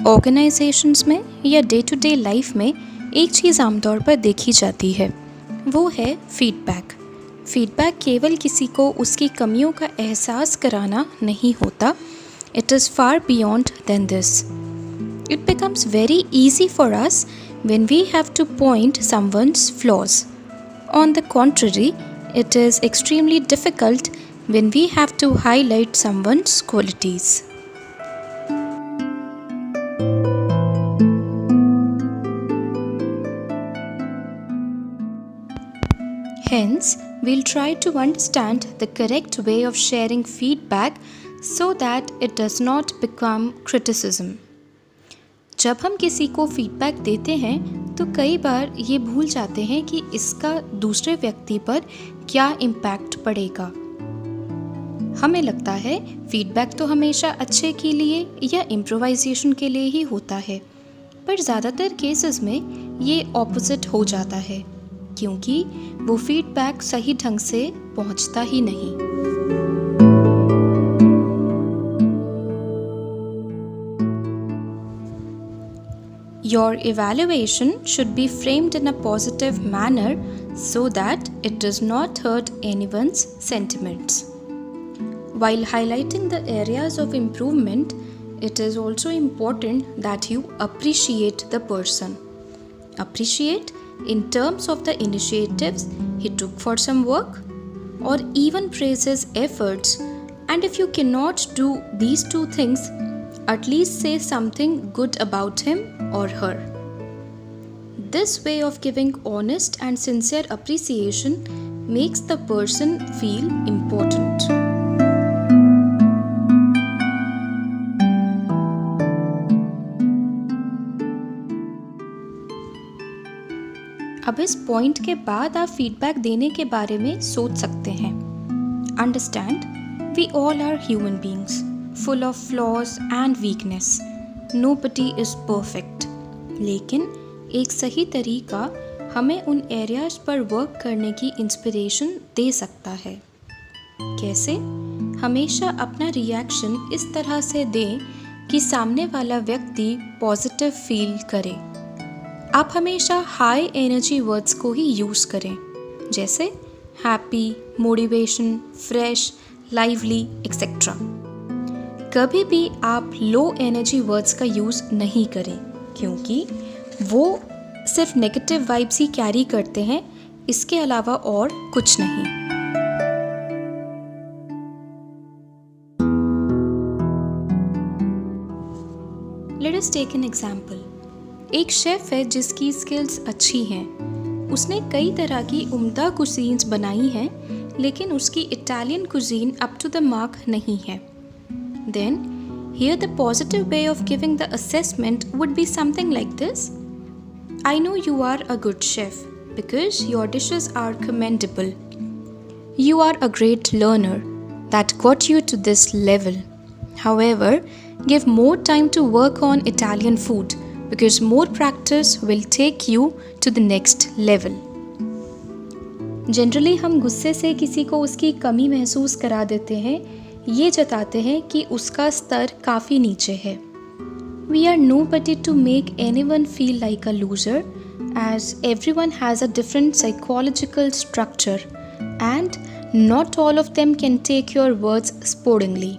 Organisations में या day to day life में एक चीज़ आमतौर पर देखी जाती है, वो है फीडबैक। फीडबैक केवल किसी को उसकी कमियों का एहसास कराना नहीं होता। It is far beyond than this. It becomes very easy for us when we have to point someone's flaws. On the contrary, it is extremely difficult when we have to highlight someone's qualities. Hence, we'll try to understand the correct way of sharing feedback so that it does not become criticism. जब हम किसी को feedback देते हैं तो कई बार ये भूल जाते हैं कि इसका दूसरे व्यक्ति पर क्या इम्पैक्ट पड़ेगा। हमें लगता है फीडबैक तो हमेशा अच्छे के लिए या इम्प्रोवाइजेशन के लिए ही होता है, पर ज़्यादातर केसेस में ये ऑपोजिट हो जाता है क्योंकि वो फीडबैक सही ढंग से पहुंचता ही नहीं। Your evaluation should be framed in a positive manner so that it does not hurt anyone's sentiments. While highlighting the areas of improvement, it is also important that you appreciate the person. Appreciate in terms of the initiatives he took for some work, or even praise his efforts. And if you cannot do these two things, at least say something good about him or her. This way of giving honest and sincere appreciation makes the person feel important. अब इस point के बाद आप feedback देने के बारे में सोच सकते हैं। Understand, we all are human beings, full of flaws and weakness. Nobody is perfect. लेकिन एक सही तरीका हमें उन एरियाज पर वर्क करने की इंस्पिरेशन दे सकता है। कैसे? हमेशा अपना रिएक्शन इस तरह से दें कि सामने वाला व्यक्ति पॉजिटिव फील करे। आप हमेशा हाई एनर्जी वर्ड्स को ही यूज़ करें, जैसे happy, motivation, fresh, lively etcetera. कभी भी आप लो एनर्जी वर्ड्स का यूज़ नहीं करें क्योंकि वो सिर्फ नेगेटिव वाइब्स ही कैरी करते हैं, इसके अलावा और कुछ नहीं। Let us take an example. एक शेफ है जिसकी स्किल्स अच्छी हैं। उसने कई तरह की उम्दा कुजीन्स बनाई हैं, लेकिन उसकी Italian cuisine up to the mark नहीं है। Then, here the positive way of giving the assessment would be something like this. I know you are a good chef because your dishes are commendable. You are a great learner that got you to this level. However, give more time to work on Italian food because more practice will take you to the next level. Generally, हम गुस्से से किसी को उसकी कमी महसूस करा देते हैं, ये जताते हैं कि उसका स्तर काफ़ी नीचे है। We are nobody to make anyone feel like a loser, as everyone has a different psychological structure, and not all of them can take your words sportingly.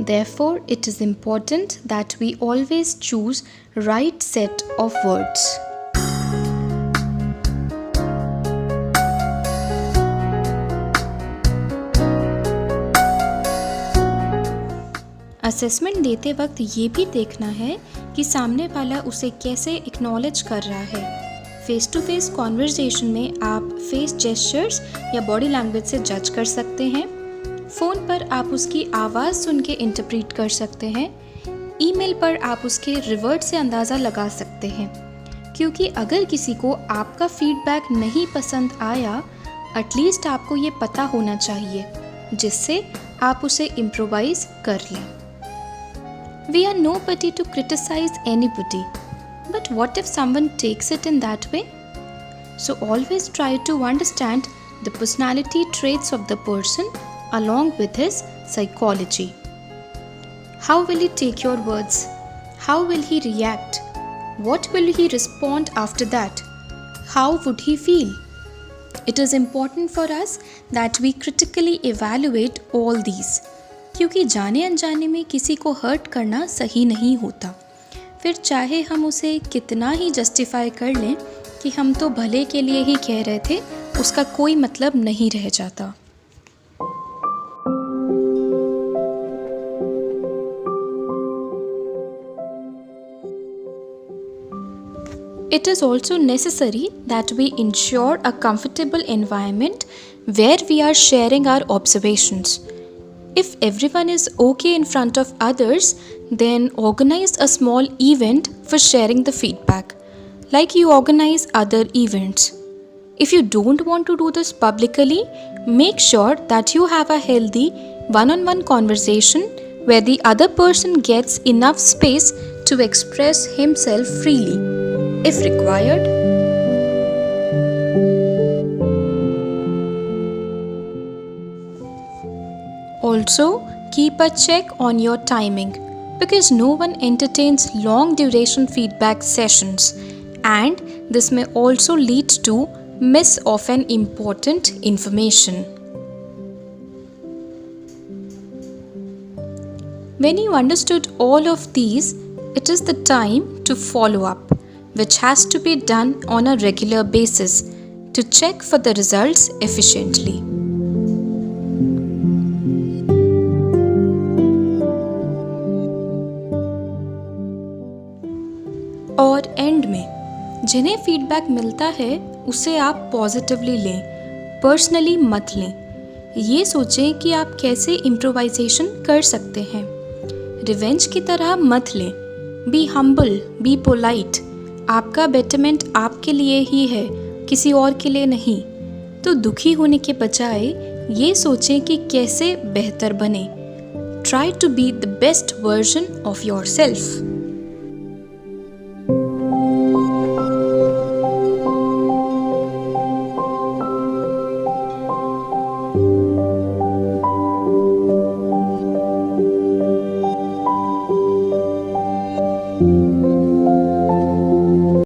Therefore, it is important that we always choose right set of words. Assessment देते वक्त ये भी देखना है कि सामने वाला उसे कैसे एक्नॉलेज कर रहा है। फेस टू फेस कॉन्वर्सेशन में आप फेस जेस्चर्स या बॉडी लैंग्वेज से जज कर सकते हैं। फ़ोन पर आप उसकी आवाज़ सुन के इंटरप्रेट कर सकते हैं। ईमेल पर आप उसके रिवर्ट से अंदाज़ा लगा सकते हैं, क्योंकि अगर किसी को आपका फीडबैक नहीं पसंद आया, एटलीस्ट आपको ये पता होना चाहिए जिससे आप उसे इम्प्रोवाइज़ कर लें। We are nobody to criticize anybody, but what if someone takes it in that way? So always try to understand the personality traits of the person along with his psychology. How will he take your words? How will he react? What will he respond after that? How would he feel? It is important for us that we critically evaluate all these. क्योंकि जाने अनजाने में किसी को hurt करना सही नहीं होता। फिर चाहे हम उसे कितना ही जस्टिफाई कर लें कि हम तो भले के लिए ही कह रहे थे, उसका कोई मतलब नहीं रह जाता। It is also necessary that we ensure a comfortable environment where we are sharing our observations. If everyone is okay in front of others, then organize a small event for sharing the feedback, like you organize other events. If you don't want to do this publicly, make sure that you have a healthy one-on-one conversation where the other person gets enough space to express himself freely, if required. Also, keep a check on your timing because no one entertains long duration feedback sessions, and this may also lead to miss of an important information. When you understood all of these, it is the time to follow up, which has to be done on a regular basis to check for the results efficiently. और and में जिन्हें feedback मिलता है उसे आप positively लें, personally मत लें। ये सोचें कि आप कैसे इम्प्रोवाइजेशन कर सकते हैं। रिवेंज की तरह मत लें। Be humble, be polite. आपका बेटरमेंट आपके लिए ही है, किसी और के लिए नहीं। तो दुखी होने के बजाय ये सोचें कि कैसे बेहतर बने। Try to be the best version of your self.